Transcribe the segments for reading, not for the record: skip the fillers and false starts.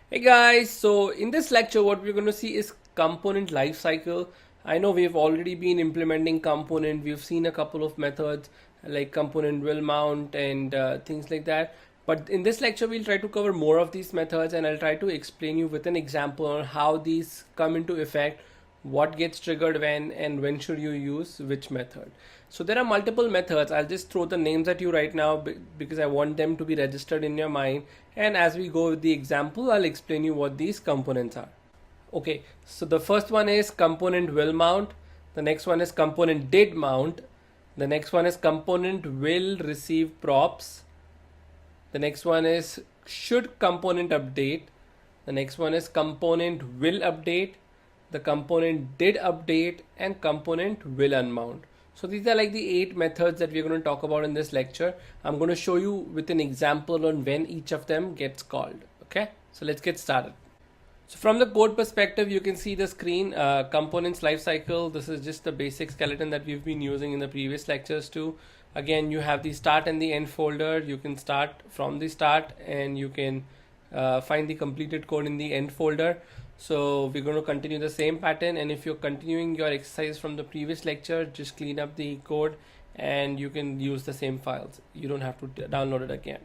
Hey guys, so in this lecture what we're going to see is component lifecycle. I know we've already been implementing component. We've seen a couple of methods like component will mount and things like that. But in this lecture we'll try to cover more of these methods, and I'll try to explain you with an example on how these come into effect, what gets triggered when, and when should you use which method. So there are multiple methods. I'll just throw the names at you right now because I want them to be registered in your mind, and as we go with the example I'll explain you what these components are. Okay, so the first one is component will mount, the next one is component did mount, the next one is component will receive props, the next one is should component update, the next one is component will update, the component did update, and component will unmount. So these are like the 8 methods that we're going to talk about in this lecture. I'm going to show you with an example on when each of them gets called. Okay, so let's get started. So from the code perspective, you can see the screen, components lifecycle. This is just the basic skeleton that we've been using in the previous lectures too. Again, you have the start and the end folder. You can start from the start and you can find the completed code in the end folder. So we're going to continue the same pattern, and if you're continuing your exercise from the previous lecture, just clean up the code and you can use the same files. You don't have to download it again.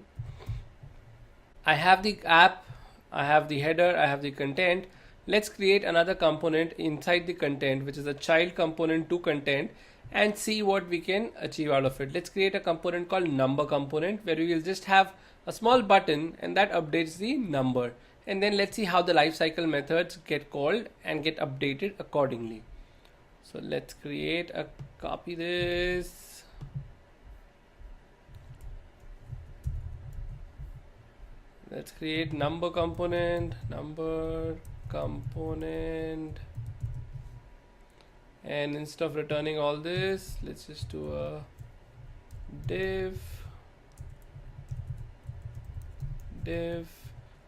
I have the app, I have the header, I have the content. Let's create another component inside the content, which is a child component to content, and see what we can achieve out of it. Let's create a component called number component, where we will just have a small button and that updates the number. And then let's see how the lifecycle methods get called and get updated accordingly. So let's copy this. Let's create number component, and instead of returning all this, let's just do a div.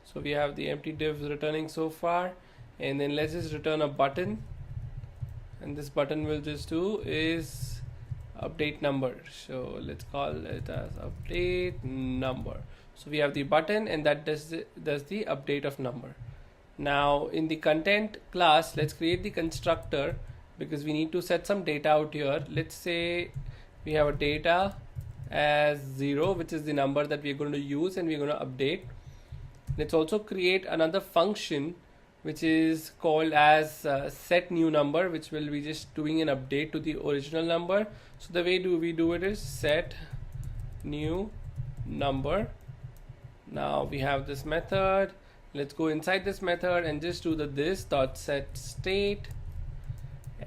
So we have the empty divs returning so far, and then let's just return a button, and this button will just do is update number. So let's call it as update number. So we have the button, and that does the update of number. Now in the content class, let's create the constructor because we need to set some data out here. Let's say we have a data as 0, which is the number that we're going to use and we're going to update. Let's also create another function which is called as set new number, which will be just doing an update to the original number. So the way we do it is set new number. Now we have this method. Let's go inside this method and just do the this.setState,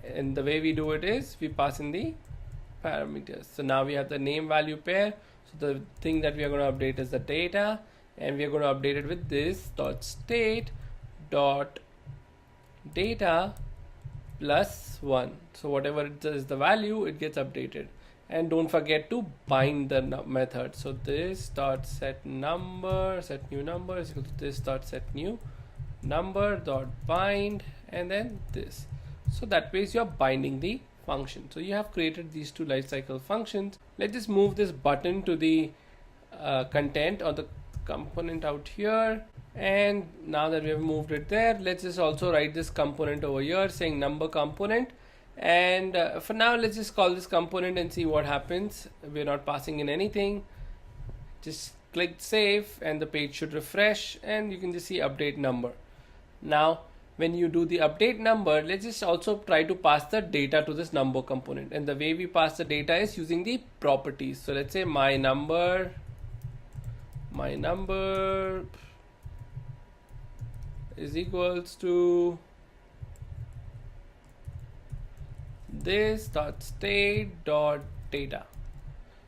and the way we do it is we pass in the parameters. So now we have the name value pair. So the thing that we are going to update is the data, and we are going to update it with this .state .data plus 1. So whatever it is the value, it gets updated. And don't forget to bind the method. So this .set number, set new number is equal to this .set new number bind, and then this. So that way you're binding the function. So you have created these two lifecycle functions. Let's just move this button to the content or the component out here, and now that we have moved it there, let's just also write this component over here saying number component. And for now, let's just call this component and see what happens. We're not passing in anything. Just click save and the page should refresh, and you can just see update number. Now when you do the update number, let's just also try to pass the data to this number component, and the way we pass the data is using the properties. So let's say my number is equals to this.state.data.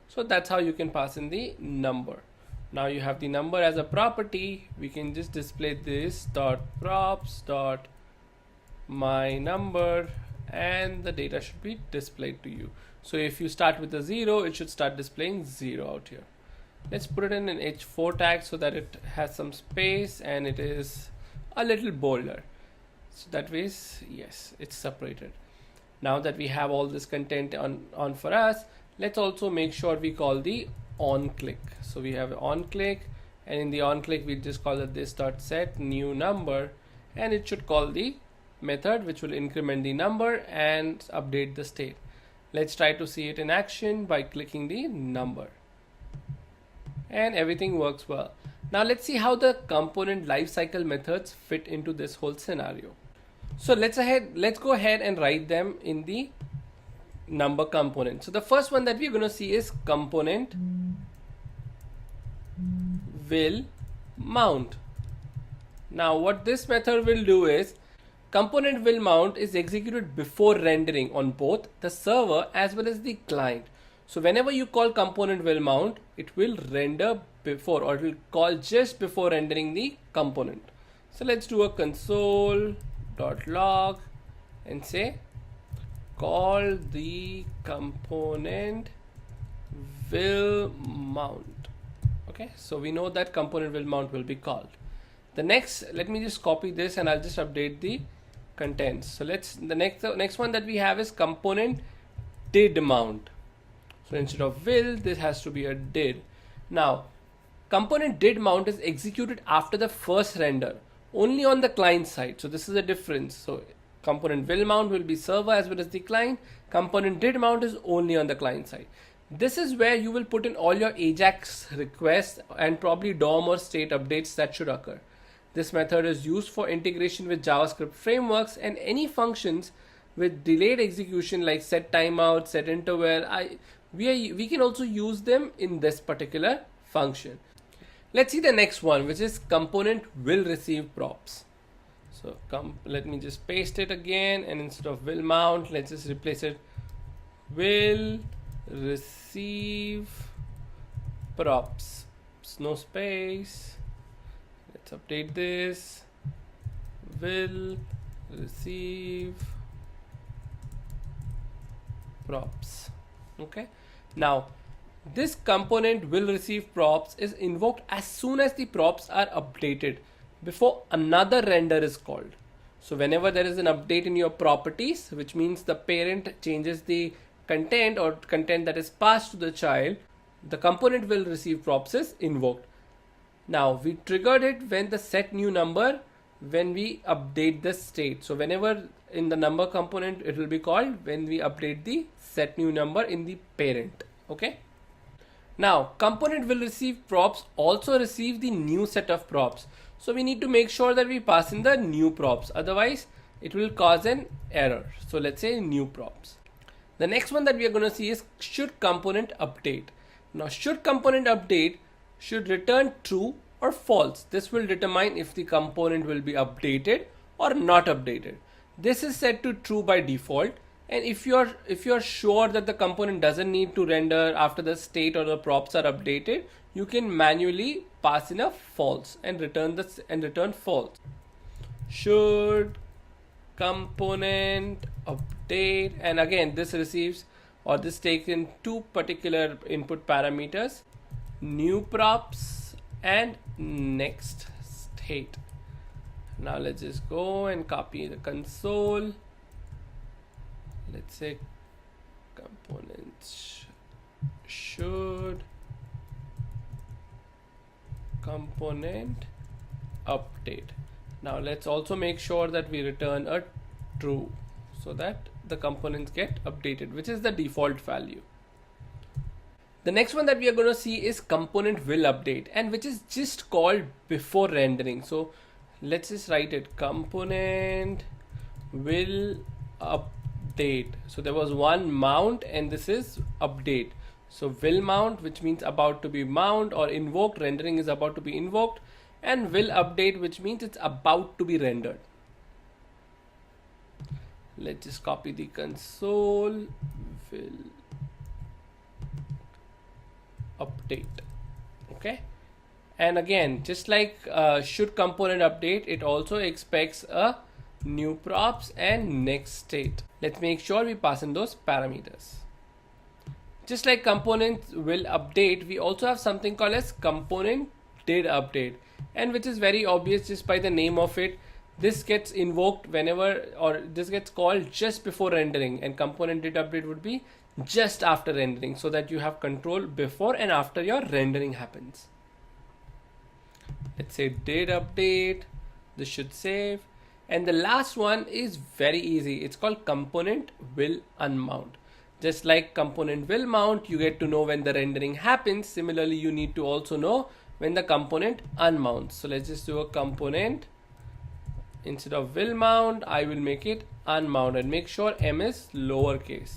So that's how you can pass in the number. Now you have the number as a property. We can just display this .props.myNumber, and the data should be displayed to you. So if you start with a 0, it should start displaying 0 out here. Let's put it in an H4 tag so that it has some space and it is a little bolder. So that way, yes, it's separated. Now that we have all this content on for us, let's also make sure we call the on click. So we have on click, and in the on click we just call it this dot set new number, and it should call the method which will increment the number and update the state. Let's try to see it in action by clicking the number, and everything works well. Now let's see how the component lifecycle methods fit into this whole scenario. So let's go ahead and write them in the number component. So the first one that we're going to see is component will mount. Now what this method will do is component will mount is executed before rendering on both the server as well as the client. So whenever you call component will mount, it will render before, or it will call just before rendering the component. So let's do a console.log and say call the component will mount. Okay, so we know that component will mount will be called. The next, let me just copy this and I'll just update the contents. So the next one that we have is component did mount. So instead of will, this has to be a did. Now component did mount is executed after the first render, only on the client side. So this is a difference. So component will mount will be server as well as the client. Component did mount is only on the client side. This is where you will put in all your AJAX requests and probably DOM or state updates that should occur. This method is used for integration with JavaScript frameworks and any functions with delayed execution like set timeout, set interval. We can also use them in this particular function. Let's see the next one, which is component will receive props. So let me just paste it again, and instead of will mount, let's just replace it will receive props. No space. Let's update this. Will receive props. Okay. Now this component will receive props is invoked as soon as the props are updated before another render is called. So whenever there is an update in your properties, which means the parent changes the content or content that is passed to the child, the component will receive props is invoked. Now we triggered it when the set new number, when we update the state. So whenever in the number component, it will be called when we update the set new number in the parent. Okay. Now component will receive props also receive the new set of props. So we need to make sure that we pass in the new props, otherwise it will cause an error. So let's say new props. The next one that we are going to see is should component update. Now should component update should return true or false. This will determine if the component will be updated or not updated. This is set to true by default, and if you're sure that the component doesn't need to render after the state or the props are updated, you can manually pass in a false and return false. Should component update, and again this receives or this takes in two particular input parameters, new props and next state. Now let's just go and copy the console. Let's say components should component update. Now let's also make sure that we return a true so that the components get updated, which is the default value. The next one that we are going to see is component will update, and which is just called before rendering. So let's just write it, component will update. So there was one mount and this is update. So will mount, which means about to be mount or invoked, rendering is about to be invoked, and will update, which means it's about to be rendered. Let's just copy the console will update. Okay. And again, just like should component update, it also expects a new props and next state. Let's make sure we pass in those parameters. Just like component will update, we also have something called as component did update, and which is very obvious just by the name of it. This gets invoked whenever, or this gets called just before rendering, and component did update would be just after rendering, so that you have control before and after your rendering happens. let's say did update. This should save. And the last one is very easy. It's called component will unmount. Just like component will mount, you get to know when the rendering happens. Similarly, you need to also know when the component unmounts. So let's just do a component. Instead of will mount, I will make it unmount and make sure m is lowercase.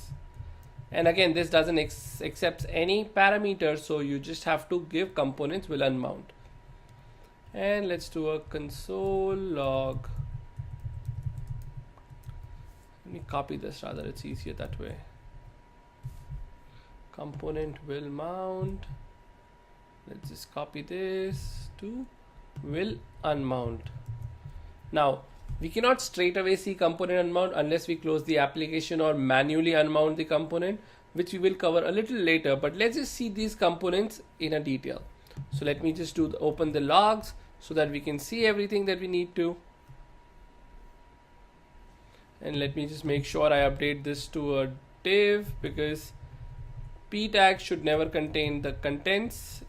And again, this doesn't accept any parameters, so you just have to give components will unmount. And let's do a console log. Let me copy this rather, it's easier that way. Component will mount. Let's just copy this to will unmount. Now, we cannot straight away see component unmount unless we close the application or manually unmount the component, which we will cover a little later, but let's just see these components in a detail. So let me just open the logs so that we can see everything that we need to. And let me just make sure I update this to a div, because p tag should never contain the contents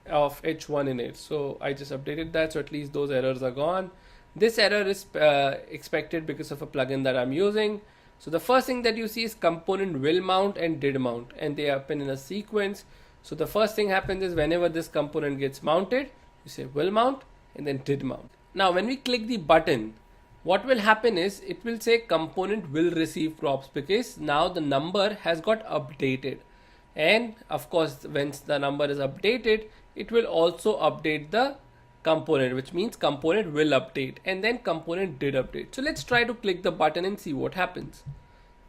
of h1 in it. So I just updated that, so at least those errors are gone. This error is expected because of a plugin that I'm using. So the first thing that you see is component will mount and did mount, and they happen in a sequence. So the first thing happens is whenever this component gets mounted, you say will mount and then did mount. Now when we click the button, what will happen is it will say component will receive props, because now the number has got updated. And of course, once the number is updated, it will also update the component, which means component will update, and then component did update. So let's try to click the button and see what happens.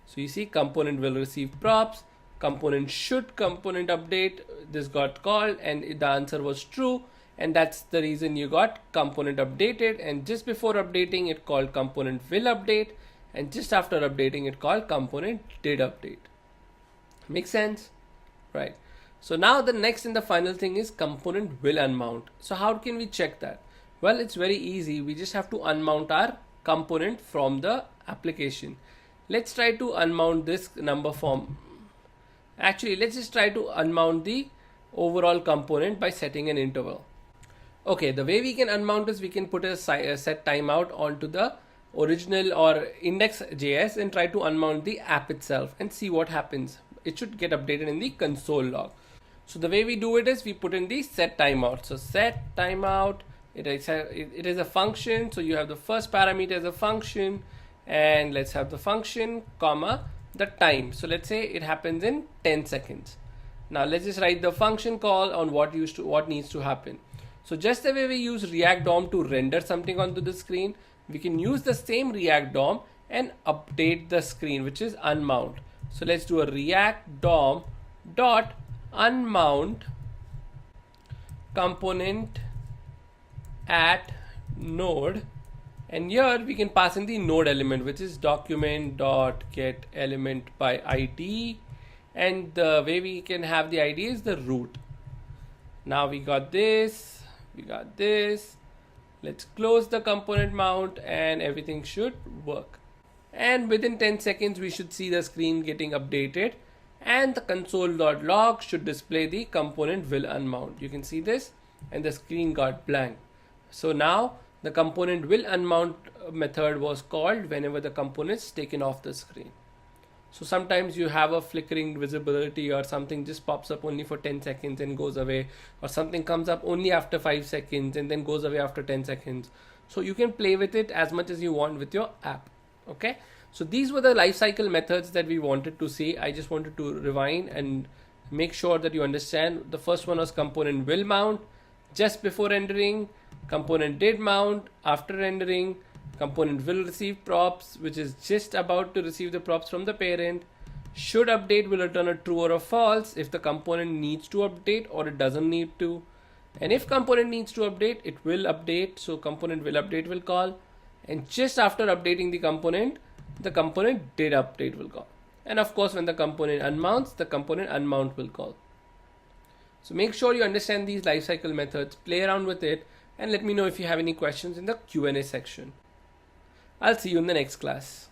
So you see component will receive props, component should component update. This got called and the answer was true, and that's the reason you got component updated. And just before updating, it called component will update, and just after updating, it called component did update. Make sense? Right. So now the next and the final thing is component will unmount. So how can we check that? Well, it's very easy. We just have to unmount our component from the application. Let's try to unmount this number form. Actually, let's just try to unmount the overall component by setting an interval. Okay, the way we can unmount is we can put a set timeout onto the original or index.js and try to unmount the app itself and see what happens. It should get updated in the console log. So the way we do it is we put in the set timeout. So set timeout, it is a function. So you have the first parameter as a function, and let's have the function comma the time. So let's say it happens in 10 seconds. Now let's just write the function call on what needs to happen. So just the way we use React DOM to render something onto the screen, we can use the same React DOM and update the screen, which is unmount. So let's do a React DOM dot unmount component at node, and here we can pass in the node element, which is document dot get element by ID, and the way we can have the ID is the root. Now we got this, we got this. Let's close the component mount and everything should work. And within 10 seconds, we should see the screen getting updated, and the console.log should display the component will unmount. You can see this, and the screen got blank. So now the component will unmount method was called whenever the component is taken off the screen. So sometimes you have a flickering visibility, or something just pops up only for 10 seconds and goes away, or something comes up only after 5 seconds and then goes away after 10 seconds. So you can play with it as much as you want with your app. Okay, so these were the lifecycle methods that we wanted to see. I just wanted to rewind and make sure that you understand. The first one was component will mount just before rendering, component did mount after rendering, component will receive props, which is just about to receive the props from the parent, should update will return a true or a false if the component needs to update or it doesn't need to, and if component needs to update, it will update, so component will update will call. And just after updating the component did update will call. And of course, when the component unmounts, the component unmount will call. So make sure you understand these lifecycle methods, play around with it, and let me know if you have any questions in the Q&A section. I'll see you in the next class.